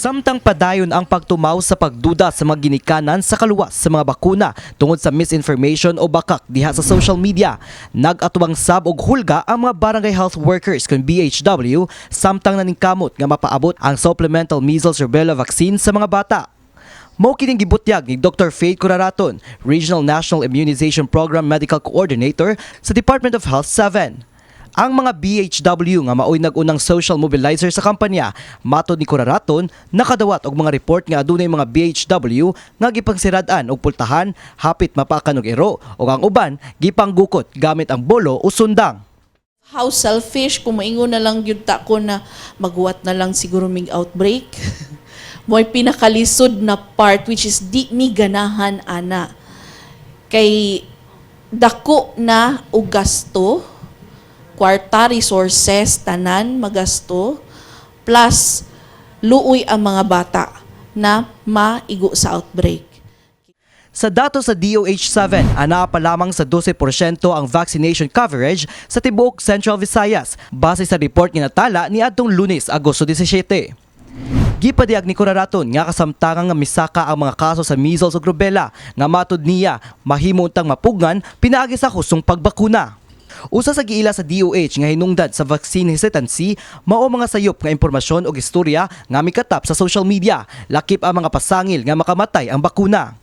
Samtang padayon ang pagtumaw sa pagduda sa mga ginikanan sa kaluwas sa mga bakuna tungod sa misinformation o bakak diha sa social media, nag-atuwang sab og hulga ang mga barangay health workers kon BHW samtang naningkamot nga mapaabot ang supplemental measles rubella vaccine sa mga bata. Mao kining gibutyag ni Dr. Faith Curaraton, Regional National Immunization Program Medical Coordinator sa Department of Health 7. Ang mga BHW nga maoy nag-unang social mobilizer sa kampanya, matod ni Curaraton, nakadawat og mga report nga adunay mga BHW nga gipangsirad-an og pultahan, hapit mapakan og ero, ug ang uban gipanggukot gamit ang bolo o sundang. How selfish, kung maingon na lang yun ta ko na maghuwat na lang siguro mig outbreak. Mo'y pinakalisod na part which is di mi ganahan ana. Kay dako na og gasto, kwarta, resources, tanan, magasto, plus luoy ang mga bata na maigo sa outbreak. Sa datos sa DOH-7, ana pa lamang sa 12% ang vaccination coverage sa tibuok Central Visayas base sa report nga natala ni adtong Lunes, Agosto 17. Gipadiyag ni Curaraton nga kasamtangan nga misaka ang mga kaso sa measles ug rubella nga matud niya mahimo untang mapugngan pinaagi sa husong pagbakuna. Usa sa giila sa DOH nga hinungdan sa vaccine hesitancy mao mga sayop nga impormasyon ug istorya nga mikatap sa social media, lakip ang mga pasangil nga makamatay ang bakuna.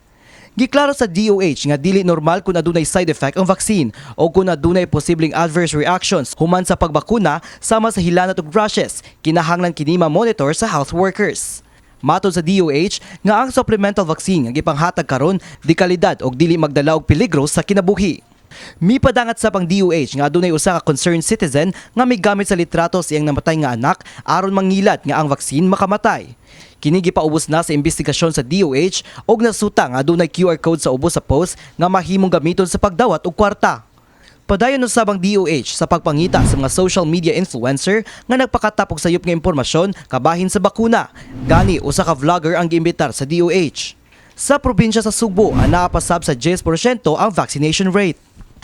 Giklaro sa DOH nga dili normal kung adunay side effect ang vaccine o kung adunay posibleng adverse reactions human sa pagbakuna sama sa hilanat ug rashes, kinahanglan kini ma-monitor sa health workers. Matod sa DOH nga ang supplemental vaccine nga gipanghatag karon di kalidad og dili magdala og peligro sa kinabuhi. Mipadangat sa pang DOH nga adunay usa ka concerned citizen nga migamit sa litrato sa iyang namatay nga anak aron mangilat nga ang vaccine makamatay. Kini gipaubos na sa investigasyon sa DOH og nasuta nga adunay QR code sa ubos sa post nga mahimong gamiton sa pagdawat og kwarta. Padayon usab ang DOH sa pagpangita sa mga social media influencer nga nagpakatap og sayop nga impormasyon kabahin sa bakuna. Gani usa ka vlogger ang giimbitar sa DOH. Sa probinsya sa Sugbo, anaa pa sab sa 10% ang vaccination rate.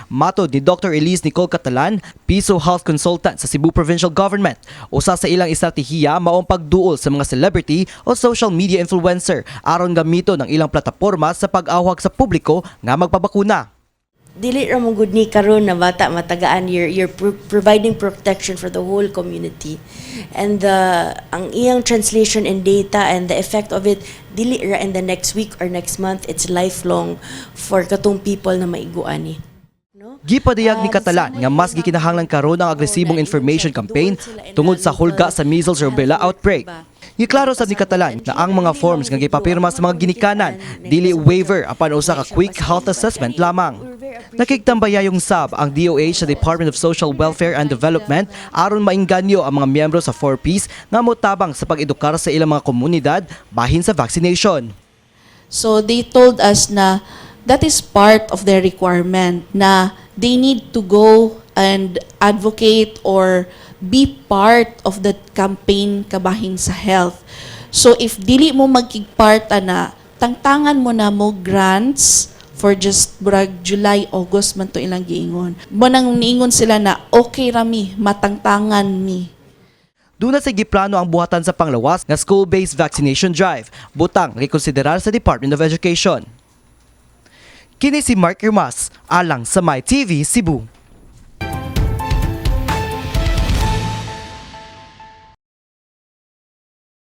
Matod ni Dr. Elise Nicole Catalan, Piso Health Consultant sa Cebu Provincial Government, usa sa ilang estratehiya maong pagduol sa mga celebrity o social media influencer aron gamiton ang ilang plataporma sa pag-awhag sa publiko nga magpabakuna. Dili ra mo gud ni karon na bata matagaan, you're providing protection for the whole community, and ang iyang translation and data and the effect of it dili ra in the next week or next month, it's lifelong for katong people na maiguan ni. Gipadayag ni Catalan nga mas gikinahanglan karon ang agresibong information campaign tungod sa hulga sa measles rubella outbreak. Giklaro sa ni Catalan na ang mga forms nga gipapirma sa mga ginikanan dili waiver apan usa ka quick health assessment lamang. Nakiktambayayong sab ang DOH sa Department of Social Welfare and Development aron mainganyo ang mga miyembro sa 4Ps nga motabang sa pag-edukar sa ilang mga komunidad bahin sa vaccination. So they told us na that is part of their requirement na they need to go and advocate or be part of the campaign kabahin sa health. So if dili mo magkig-part na, tangtangan mo na mo grants for just July, August man to ilang giingon. Mo nang niingon sila na okay rami, matangtangan mi. Duna sa giplano ang buhatan sa panglawas nga school-based vaccination drive, butang rekonsiderar sa Department of Education. Kini si Mark Irmas, alang sa My TV Cebu.